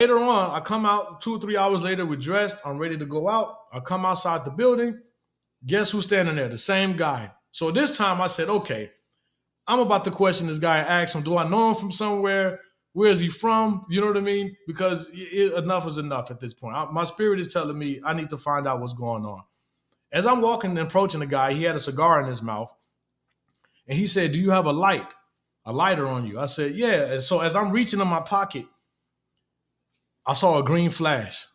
Later on, I come out 2 or 3 hours later. We're dressed. I'm ready to go out. I come outside the building. Guess who's standing there? The same guy. So this time I said, okay, I'm about to question this guy and ask him, do I know him from somewhere? Where is he from? You know what I mean? Because enough is enough at this point. My spirit is telling me I need to find out what's going on. As I'm walking and approaching the guy, he had a cigar in his mouth. And he said, do you have a lighter on you? I said, yeah. And so as I'm reaching in my pocket, I saw a green flash.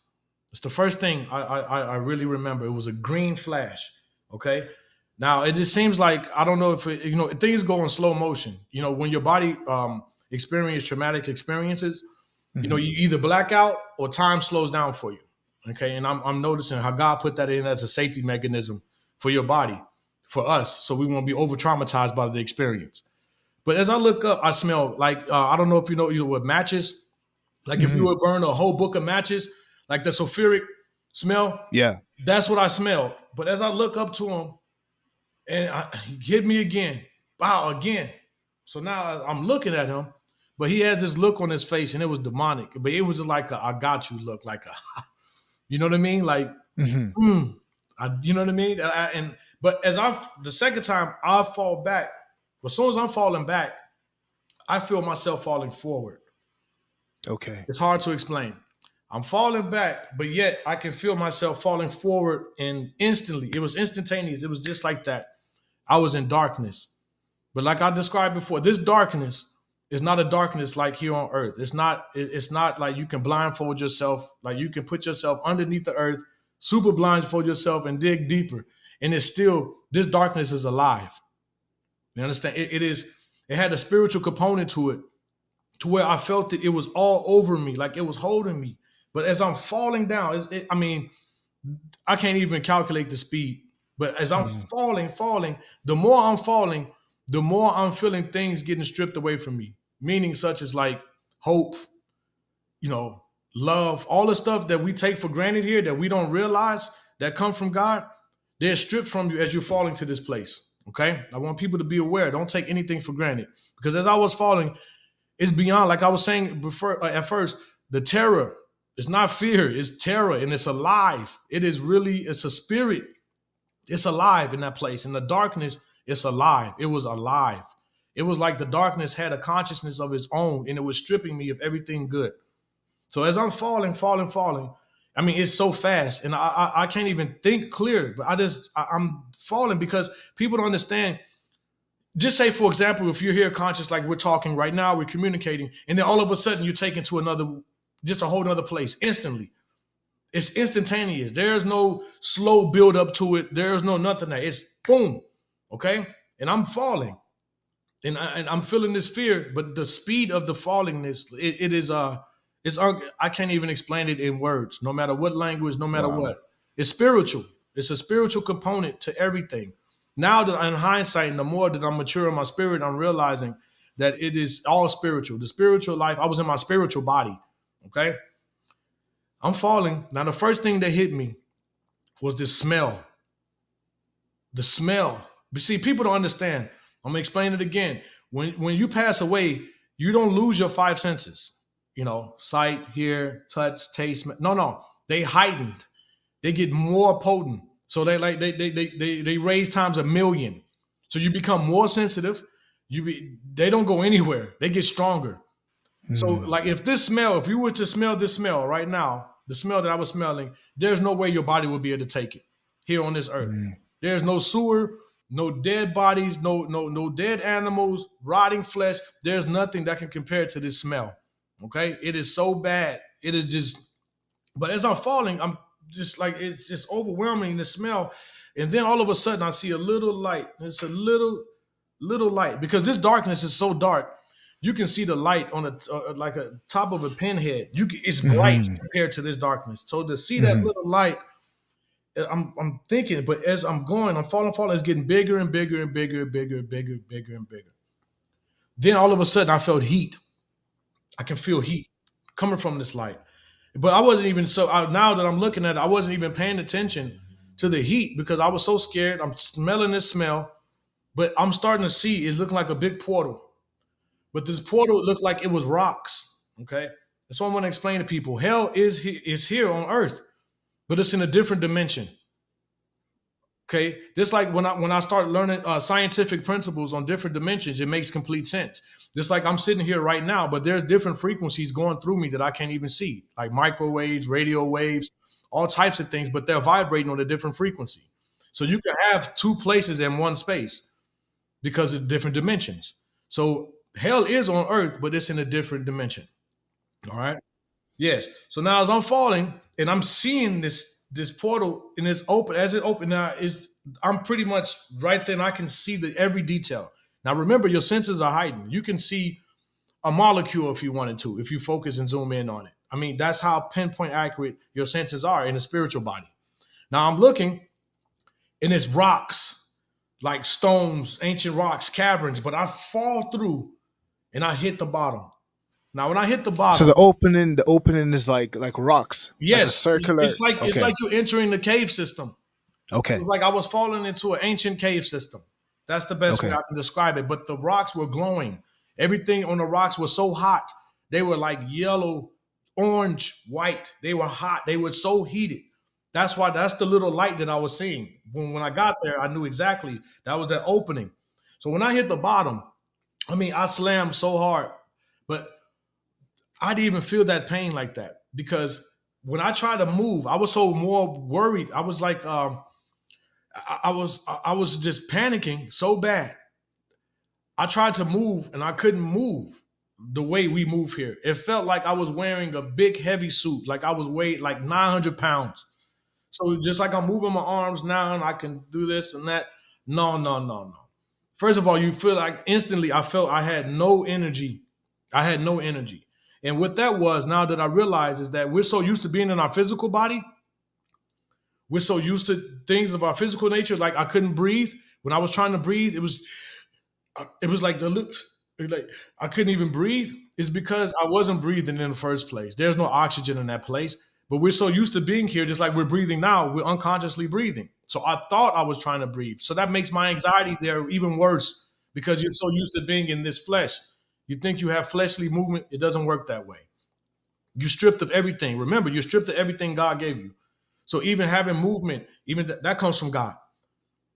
It's the first thing I really remember. It was a green flash. Okay. Now it just seems like I don't know if things go in slow motion. When your body experience traumatic experiences, Mm-hmm. you either black out or time slows down for you. Okay, and I'm noticing how God put that in as a safety mechanism for your body, for us, so we won't be over traumatized by the experience. But as I look up, I smell like I don't know if you know what matches. Like if you Mm-hmm. would burn a whole book of matches, like the sulfuric smell, Yeah. that's what I smelled. But as I look up to him, he hit me again, wow, again. So now I'm looking at him, but he has this look on his face, and it was demonic. But it was like a "I got you" look, like a, you know what I mean? Like, Mm-hmm. you know what I mean? But the second time I fall back, as soon as I'm falling back, I feel myself falling forward. Okay. It's hard to explain. I'm falling back, but yet I can feel myself falling forward, and instantly, it was instantaneous. It was just like that. I was in darkness. But like I described before, this darkness is not a darkness like here on earth. It's not like you can blindfold yourself, like you can put yourself underneath the earth, super blindfold yourself and dig deeper. And it's still, this darkness is alive. You understand? It had a spiritual component to it, to where I felt it was all over me, like it was holding me. But as I'm falling down, I mean, I can't even calculate the speed. But as I'm Mm-hmm. falling, the more I'm falling, the more I'm feeling things getting stripped away from me. Meaning such as like hope, you know, love, all the stuff that we take for granted here that we don't realize that come from God, they're stripped from you as you're falling to this place. Okay? I want people to be aware. Don't take anything for granted. Because as I was falling, it's beyond, like I was saying before, at first, the terror. It's not fear, it's terror, and it's alive. It's a spirit. It's alive in that place. In the darkness, it's alive. It was alive. It was like the darkness had a consciousness of its own, and it was stripping me of everything good. So as I'm falling, I mean, it's so fast, and I can't even think clear. But I'm falling because people don't understand. Just say, for example, if you're here conscious, like we're talking right now, we're communicating, and then all of a sudden you're taken to just a whole other place instantly. It's instantaneous. There's no slow build up to it. There's no nothing there. It's boom. Okay. And I'm falling, and I'm feeling this fear, but the speed of the fallingness, it is, I can't even explain it in words, no matter what language, no matter Wow. what. It's spiritual. It's a spiritual component to everything. Now that in hindsight, and the more that I'm mature in my spirit, I'm realizing that it is all spiritual. The spiritual life, I was in my spiritual body. Okay. I'm falling. Now, the first thing that hit me was this smell. The smell. But see, people don't understand. I'm gonna explain it again. When you pass away, you don't lose your five senses. Sight, hear, touch, taste. No. They heightened. They get more potent. So they raise times a million. So you become more sensitive. They don't go anywhere. They get stronger. So, Mm-hmm. like, if you were to smell this smell right now, the smell that I was smelling, there's no way your body would be able to take it here on this earth. Mm-hmm. There's no sewer, no dead bodies, no dead animals, rotting flesh. There's nothing that can compare to this smell. Okay, it is so bad. It is just. But as I'm falling, I'm just like, it's just overwhelming, the smell, and then all of a sudden I see a little light. It's a little light, because this darkness is so dark. You can see the light on like a top of a pinhead. It's bright Mm-hmm. compared to this darkness. So to see that Mm-hmm. little light, I'm thinking, but as I'm falling, it's getting bigger and bigger and bigger and bigger and bigger and bigger and bigger. Then all of a sudden I felt heat. I can feel heat coming from this light. But I wasn't even now that I'm looking at it, I wasn't even paying attention to the heat because I was so scared. I'm smelling this smell, but I'm starting to see it looked like a big portal. But this portal looked like it was rocks. Okay. That's what I want to explain to people. Hell is here on earth, but it's in a different dimension. Okay, just like when I start learning scientific principles on different dimensions, it makes complete sense. Just like I'm sitting here right now, but there's different frequencies going through me that I can't even see, like microwaves, radio waves, all types of things, but they're vibrating on a different frequency. So you can have two places in one space because of different dimensions. So hell is on earth, but it's in a different dimension. All right. Yes. So now as I'm falling and I'm seeing this portal and it's open, as it opened now, I'm pretty much right there and I can see every detail. Now remember, your senses are heightened. You can see a molecule if you wanted to, if you focus and zoom in on it. I mean, that's how pinpoint accurate your senses are in the spiritual body. Now I'm looking and it's rocks, like stones, ancient rocks, caverns, but I fall through and I hit the bottom. Now, when I hit the bottom, so the opening is like rocks. Yes, like a circular. It's like you're entering the cave system. Okay. It's like I was falling into an ancient cave system. That's the best way I can describe it. But the rocks were glowing. Everything on the rocks was so hot. They were like yellow, orange, white. They were hot. They were so heated. That's the little light that I was seeing. When I got there, I knew exactly that was that opening. So when I hit the bottom, I mean, I slammed so hard, but I didn't even feel that pain like that because when I tried to move, I was so more worried. I was like, I was just panicking so bad. I tried to move and I couldn't move the way we move here. It felt like I was wearing a big heavy suit, like I was weighed like 900 pounds. So just like I'm moving my arms now and I can do this and that. No. First of all, you feel like instantly I felt I had no energy. And what that was, now that I realize, is that we're so used to being in our physical body. We're so used to things of our physical nature. Like I couldn't breathe. When I was trying to breathe, it was like the lips, like I couldn't even breathe. It's because I wasn't breathing in the first place. There's no oxygen in that place. But we're so used to being here, just like we're breathing now, we're unconsciously breathing. So I thought I was trying to breathe. So that makes my anxiety there even worse because you're so used to being in this flesh. You think you have fleshly movement. It doesn't work that way. You're stripped of everything. Remember, you're stripped of everything God gave you. So even having movement, even that comes from God.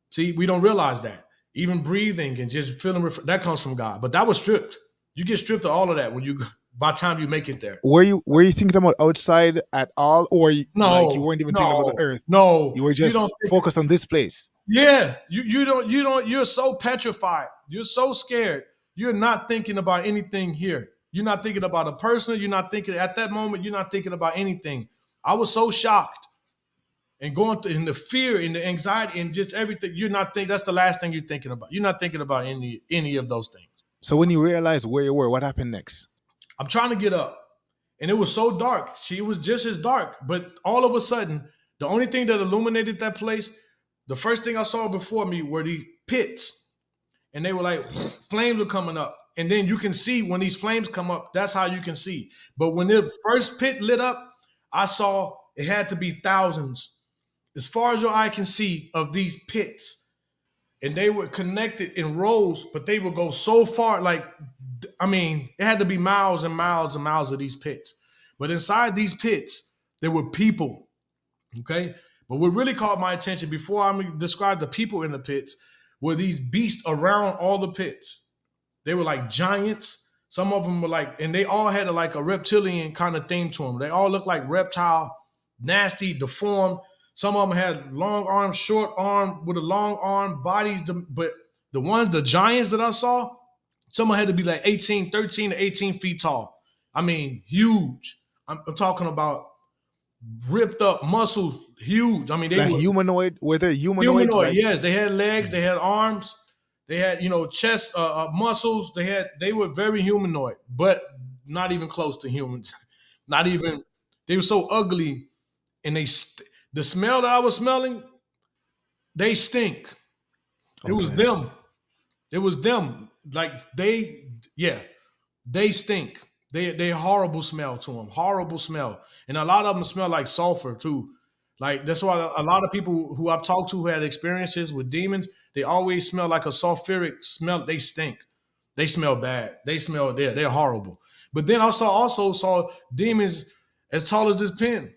See, we don't realize that. Even breathing and just feeling, that comes from God. But that was stripped. You get stripped of all of that by the time you make it there. Were you thinking about outside at all, or no, like you weren't even thinking about the earth? No, you were just focused on this place. Yeah, you don't. You're so petrified. You're so scared. You're not thinking about anything here. You're not thinking about a person. You're not thinking at that moment. You're not thinking about anything. I was so shocked and going through in the fear and the anxiety and just everything. You're not thinking. That's the last thing you're thinking about. You're not thinking about any of those things. So when you realized where you were, what happened next? I'm trying to get up, and it was so dark. It was just as dark, but all of a sudden, the only thing that illuminated that place, the first thing I saw before me were the pits. And they were like, flames were coming up. And then you can see when these flames come up, that's how you can see. But when the first pit lit up, I saw it had to be thousands, as far as your eye can see, of these pits. And they were connected in rows, but they would go so far. Like, I mean, it had to be miles and miles and miles of these pits. But inside these pits, there were people, okay? But what really caught my attention before I describe the people in the pits were these beasts around all the pits. They were like giants. Some of them were like, and they all had like a reptilian kind of theme to them. They all looked like reptile, nasty, deformed. Some of them had long arms, short arm with a long arm, bodies. But the giants that I saw, some had to be like 13 to 18 feet tall. I mean, huge. I'm talking about ripped up muscles, huge. I mean, they like were humanoid. Were they humanoids? Humanoid, yes. They had legs, they had arms, they had chest muscles. They were very humanoid, but not even close to humans. Not even. They were so ugly, and the smell that I was smelling, they stink. It was them. It was them. Like they stink. They horrible smell to them. Horrible smell. And a lot of them smell like sulfur too. Like that's why a lot of people who I've talked to who had experiences with demons, they always smell like a sulfuric smell. They stink. They smell bad. They're horrible. But then I also saw demons as tall as this pen.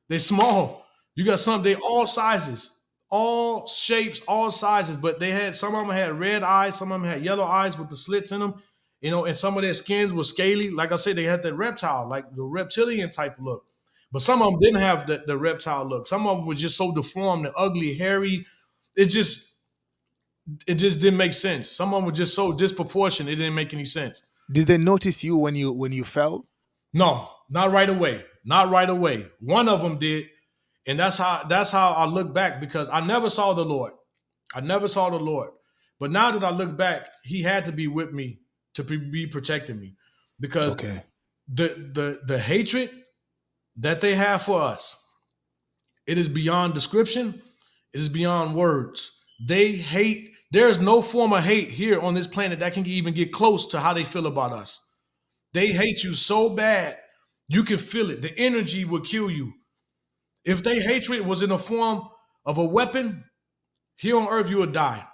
They small. You got some, they all sizes, all shapes, all sizes, but they had, some of them had red eyes, some of them had yellow eyes with the slits in them, and some of their skins were scaly. Like I said, they had that reptile, like the reptilian type look. But some of them didn't have the reptile look. Some of them were just so deformed and ugly, hairy. It just didn't make sense. Some of them were just so disproportionate, it didn't make any sense. Did they notice you when you fell? No, not right away. Not right away. One of them did, and that's how I look back, because I never saw the Lord. I never saw the Lord. But now that I look back, he had to be with me to be protecting me, because the hatred that they have for us, it is beyond description. It is beyond words. They hate. There's no form of hate here on this planet that can even get close to how they feel about us. They hate you so bad, you can feel it. The energy will kill you. If their hatred was in the form of a weapon, here on earth, you would die.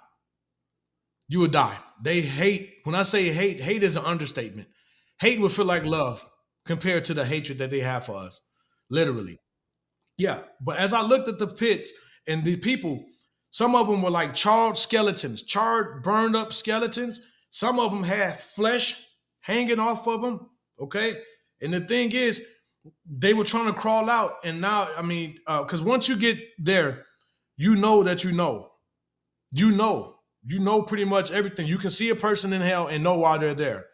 You would die. They hate. When I say hate, hate is an understatement. Hate would feel like love compared to the hatred that they have for us. Literally. Yeah. But as I looked at the pits and the people, some of them were like charred skeletons, charred, burned up skeletons. Some of them had flesh hanging off of them. Okay. And the thing is, they were trying to crawl out. And now, I mean, because once you get there, you know that you know. You know pretty much everything. You can see a person in hell and know why they're there.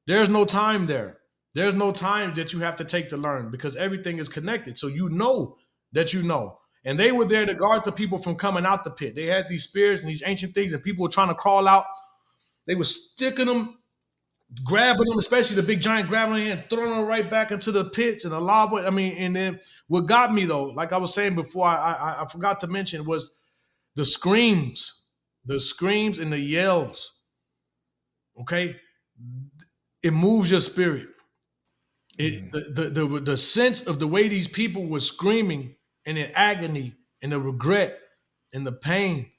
There's no time there. There's no time that you have to take to learn, because everything is connected. So you know that you know. And they were there to guard the people from coming out the pit. They had these spears and these ancient things, and people were trying to crawl out. They were sticking them, grabbing them, especially the big giant, grabbing them and throwing them right back into the pits and the lava. I mean, and then what got me though, like I was saying before, I forgot to mention, was the screams and the yells. Okay, it moves your spirit. The sense of the way these people were screaming and in agony and the regret and the pain,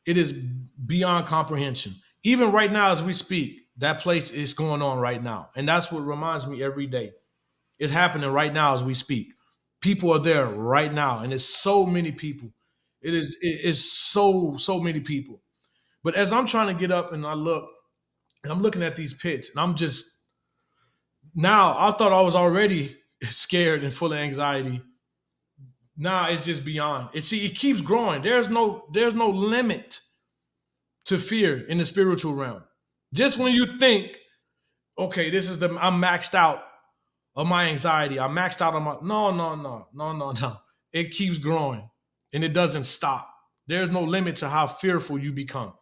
it is beyond comprehension. Even right now as we speak, that place is going on right now. And that's what reminds me every day. It's happening right now as we speak. People are there right now, and it's so many people. It is so many people. But as I'm trying to get up and I look, and I'm looking at these pits, and I'm just, now I thought I was already scared and full of anxiety. Now it's just beyond. It keeps growing. There's no limit to fear in the spiritual realm. Just when you think, okay, I'm maxed out of my anxiety. I'm maxed out of my, no. It keeps growing and it doesn't stop. There's no limit to how fearful you become.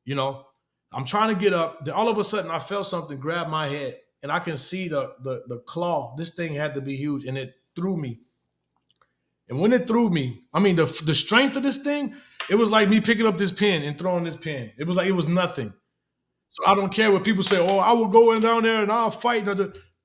You know, I'm trying to get up. All of a sudden I felt something grab my head, and I can see the claw. This thing had to be huge, and it threw me. And when it threw me, I mean, the strength of this thing, it was like me picking up this pen and throwing this pen. It was like, it was nothing. So I don't care what people say, oh, I will go in down there and I'll fight.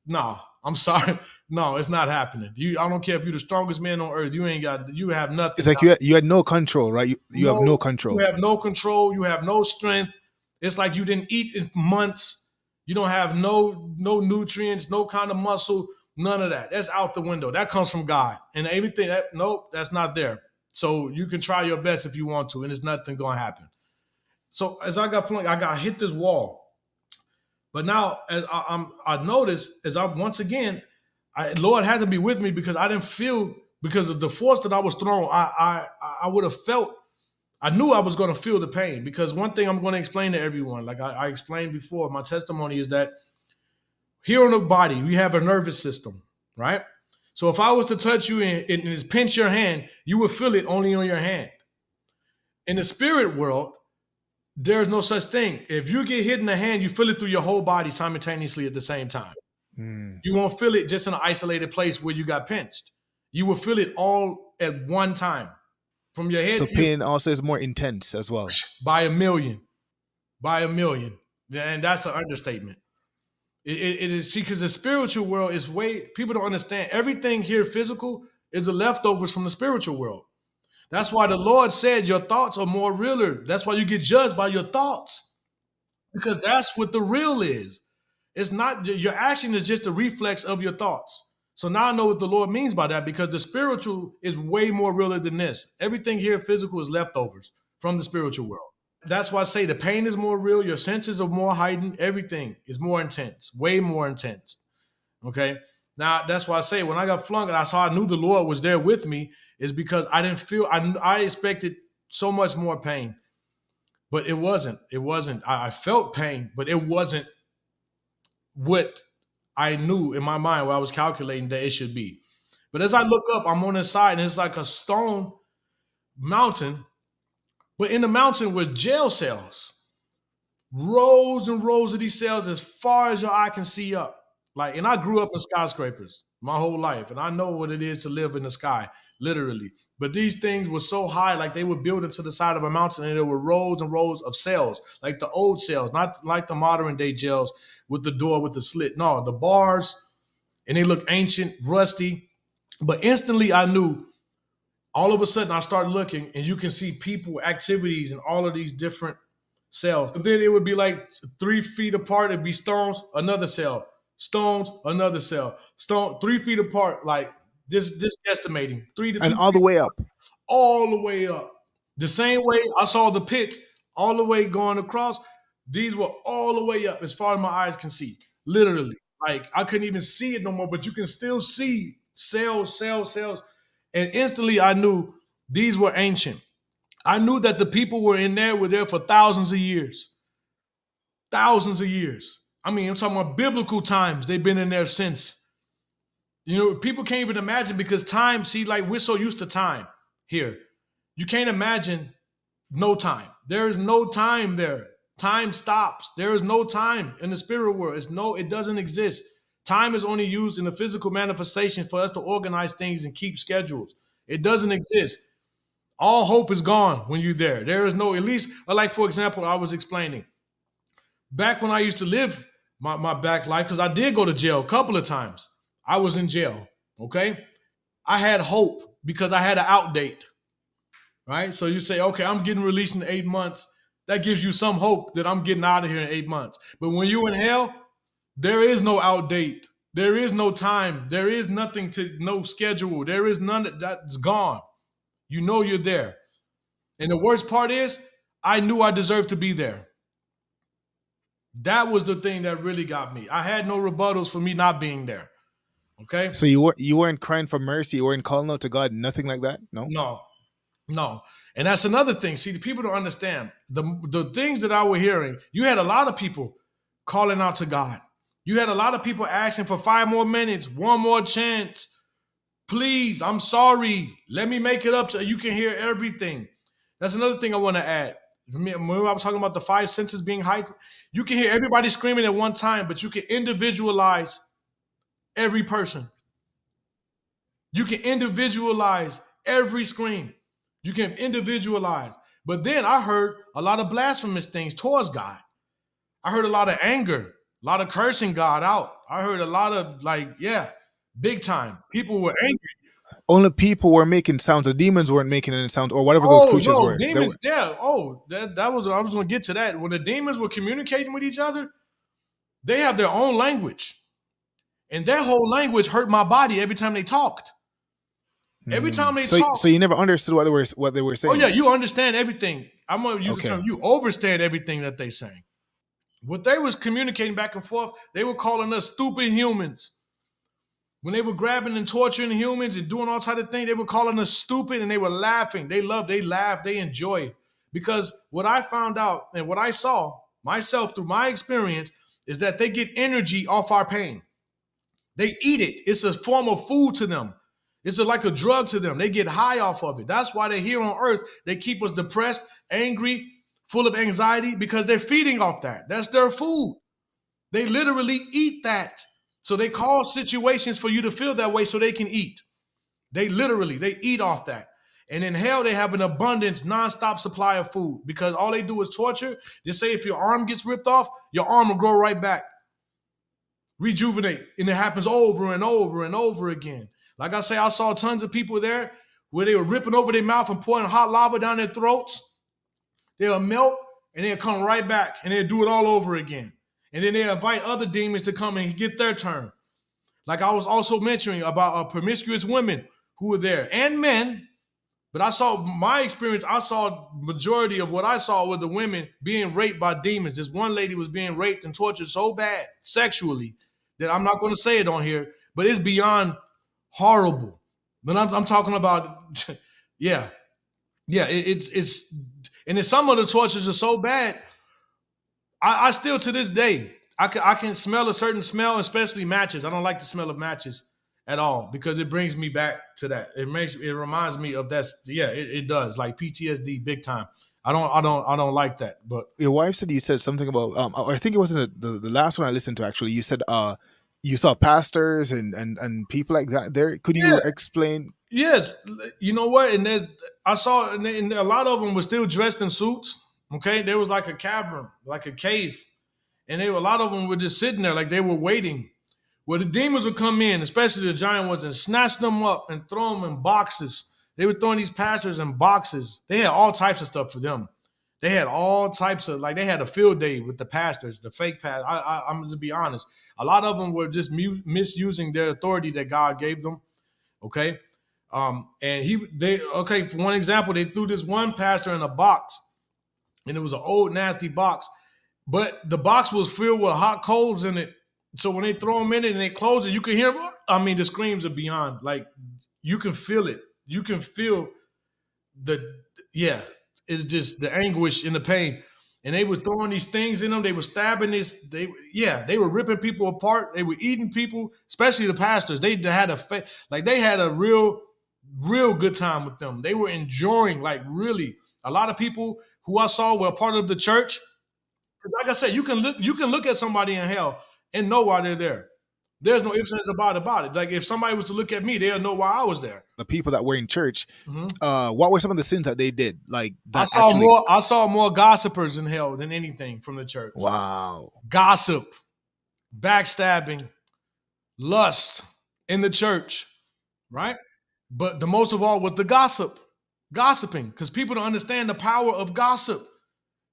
No, I'm sorry. No, it's not happening. I don't care if you're the strongest man on earth. You have nothing. It's like you had no control, right? You have no control. You have no control. You have no strength. It's like you didn't eat in months. You don't have no nutrients, no kind of muscle, none of that. That's out the window. That comes from God. And everything, nope, that's not there. So you can try your best if you want to, and there's nothing going to happen. So as I got hit this wall. But now as I noticed, Lord had to be with me, because I didn't feel, because of the force that I was thrown, I would have felt, I knew I was going to feel the pain. Because one thing I'm going to explain to everyone, like I explained before, my testimony is that here on the body, we have a nervous system, right? So if I was to touch you and just pinch your hand, you would feel it only on your hand. In the spirit world, there's no such thing. If you get hit in the hand, you feel it through your whole body simultaneously at the same time. You won't feel it just in an isolated place where you got pinched. You will feel it all at one time. From your head. So pain also is more intense as well. By a million. And that's an understatement. It is, see, because the spiritual world is people don't understand. Everything here physical is the leftovers from the spiritual world. That's why the Lord said your thoughts are more realer. That's why you get judged by your thoughts. Because that's what the real is. It's not, your action is just a reflex of your thoughts. So now I know what the Lord means by that, because the spiritual is way more realer than this. Everything here physical is leftovers from the spiritual world. That's why I say the pain is more real. Your senses are more heightened. Everything is more intense, way more intense. Okay. Now, that's why I say when I got flung and I knew the Lord was there with me, is because I didn't feel, I expected so much more pain, but it wasn't. I felt pain, but it wasn't what I knew in my mind, what I was calculating that it should be. But as I look up, I'm on the side and it's like a stone mountain, but in the mountain were jail cells, rows and rows of these cells as far as your eye can see up. Like, and I grew up in skyscrapers my whole life, and I know what it is to live in the sky, literally. But these things were so high, like they were built into the side of a mountain, and there were rows and rows of cells, like the old cells, not like the modern day jails with the door with the slit. No, the bars, and they look ancient, rusty. But instantly I knew, all of a sudden I started looking, and you can see people, activities, and all of these different cells. But then it would be like 3 feet apart, it'd be stones, another cell. Stones, another cell. Stone 3 feet apart, like just estimating 3 to 2 And all the way up. all the way up. The same way I saw the pits all the way going across, these were all the way up as far as my eyes can see. Literally. Like I couldn't even see it no more, but you can still see cells. And instantly I knew these were ancient. I knew that the people were there for thousands of years. Thousands of years. I mean, I'm talking about biblical times. They've been in there since. You know, people can't even imagine, because time, see, like we're so used to time here. You can't imagine no time. There is no time there. Time stops. There is no time in the spirit world. It doesn't exist. Time is only used in the physical manifestation for us to organize things and keep schedules. It doesn't exist. All hope is gone when you're there. There is no, at least, like for example, I was explaining. Back when I used to live my back life, because I did go to jail a couple of times. I was in jail, okay? I had hope because I had an out date, right? So you say, okay, I'm getting released in 8 months. That gives you some hope that I'm getting out of here in 8 months. But when you're in hell, there is no out date. There is no time. There is nothing no schedule. There is none that's gone. You know you're there. And the worst part is, I knew I deserved to be there. That was the thing that really got me. I had no rebuttals for me not being there. Okay? So you weren't crying for mercy, you weren't calling out to God, nothing like that? No. And that's another thing. See, the people don't understand. The things that I was hearing, you had a lot of people calling out to God. You had a lot of people asking for 5 more minutes, 1 more chance. Please, I'm sorry. Let me make it up to you. Can hear everything. That's another thing I want to add. When I was talking about the 5 senses being heightened, you can hear everybody screaming at one time, but you can individualize every person. You can individualize every scream. You can individualize. But then I heard a lot of blasphemous things towards God. I heard a lot of anger, a lot of cursing God out. I heard a lot of big time. People were angry. Only people were making sounds. The demons weren't making any sounds, or whatever those creatures were. Demons, yeah. Oh, that was, I was going to get to that. When the demons were communicating with each other, they have their own language. And their whole language hurt my body every time they talked. Every time they talked. So you never understood what they were saying. Oh, yeah, you understand everything. I'm going to use the term, you overstand everything that they saying. What they was communicating back and forth, they were calling us stupid humans. When they were grabbing and torturing humans and doing all type of things, they were calling us stupid, and they were laughing. They laughed, they enjoy. Because what I found out and what I saw myself through my experience is that they get energy off our pain. They eat it. It's a form of food to them. It's like a drug to them. They get high off of it. That's why they're here on earth. They keep us depressed, angry, full of anxiety, because they're feeding off that. That's their food. They literally eat that. So they cause situations for you to feel that way so they can eat. They eat off that. And in hell, they have an abundance, nonstop supply of food, because all they do is torture. They say if your arm gets ripped off, your arm will grow right back. Rejuvenate. And it happens over and over and over again. Like I say, I saw tons of people there where they were ripping over their mouth and pouring hot lava down their throats. They'll melt and they'll come right back and they'll do it all over again. And then they invite other demons to come and get their turn. Like I was also mentioning about promiscuous women who were there and men. But I saw my experience. I saw majority of what I saw were the women being raped by demons. This one lady was being raped and tortured so bad sexually that I'm not going to say it on here, but it's beyond horrible. But I'm talking about, yeah, it's and then some of the tortures are so bad. I still to this day I can smell a certain smell, especially matches. I don't like the smell of matches at all because it brings me back to that. It reminds me of that. Yeah, it does, like PTSD big time. I don't like that. But your wife said you said something about or I think it wasn't the last one I listened to actually. You said you saw pastors and people like that there. Could you explain? Yes, you know what? And I saw, and a lot of them were still dressed in suits. Okay, there was like a cavern, like a cave, and a lot of them were just sitting there, like they were waiting. Well, the demons would come in, especially the giant ones, and snatch them up and throw them in boxes. They were throwing these pastors in boxes. They had all types of stuff for them. They had all types of, like they had a field day with the pastors, the fake pastors. I'm going to be honest. A lot of them were just misusing their authority that God gave them. Okay. For one example, they threw this one pastor in a box, and it was an old nasty box, but the box was filled with hot coals in it. So when they throw them in it and they close it, you can hear them. I mean, the screams are beyond, like you can feel it. You can feel it's just the anguish and the pain. And they were throwing these things in them. They were stabbing this. They were ripping people apart. They were eating people, especially the pastors. They had a real good time with them. They were enjoying, like really. A lot of people who I saw were a part of the church. Like I said, you can look at somebody in hell and know why they're there. There's no ifs, ands, about it. Like if somebody was to look at me, they'll know why I was there. The people that were in church, what were some of the sins that they did? Like that I saw more gossipers in hell than anything from the church. Wow. Gossip, backstabbing, lust in the church, right? But the most of all was the gossiping, because people don't understand the power of gossip.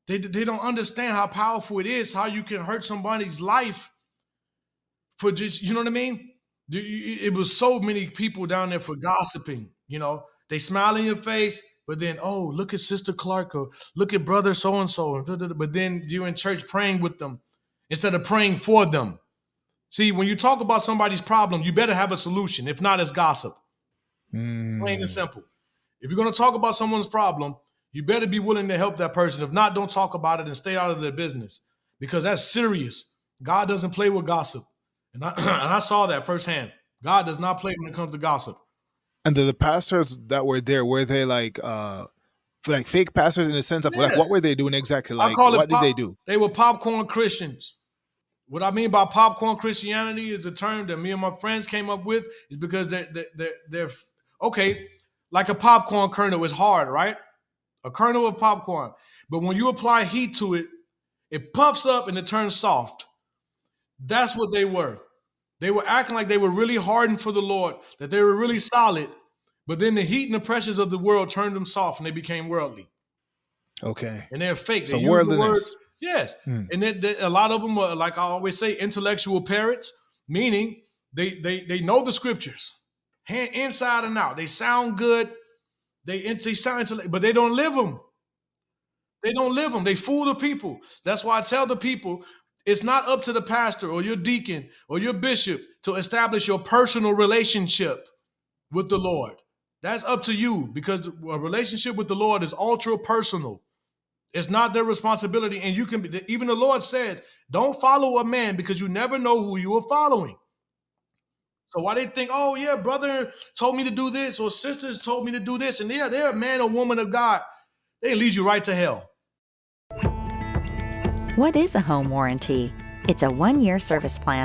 They don't understand how powerful it is, how you can hurt somebody's life for just, you know what I mean? It was so many people down there for gossiping, you know. They smile in your face, but then, oh, look at Sister Clark, or look at brother so-and-so. But then you're in church praying with them instead of praying for them. See, when you talk about somebody's problem, you better have a solution. If not, it's gossip. Plain and simple. If you're going to talk about someone's problem, you better be willing to help that person. If not, don't talk about it and stay out of their business, because that's serious. God doesn't play with gossip. And I saw that firsthand. God does not play when it comes to gossip. And the pastors that were there, were they like fake pastors in the sense of like, what were they doing exactly? Like, what did they do? They were popcorn Christians. What I mean by popcorn Christianity is the term that me and my friends came up with, is because they're okay, like a popcorn kernel is hard, right? A kernel of popcorn. But when you apply heat to it, it puffs up and it turns soft. That's what they were. They were acting like they were really hardened for the Lord, that they were really solid, but then the heat and the pressures of the world turned them soft and they became worldly. Okay. And they're fake. So they worldliness. Yes. And a lot of them are, like I always say, intellectual parrots, meaning they know the scriptures inside and out. They sound good. They sound, but they don't live them. They don't live them. They fool the people. That's why I tell the people, it's not up to the pastor or your deacon or your bishop to establish your personal relationship with the Lord. That's up to you, because a relationship with the Lord is ultra personal. It's not their responsibility. And you can, even the Lord says, don't follow a man, because you never know who you are following. So why they think, oh yeah, brother told me to do this, or sisters told me to do this, and yeah, they're a man or woman of God, they lead you right to hell. What is a home warranty? It's a 1-year service plan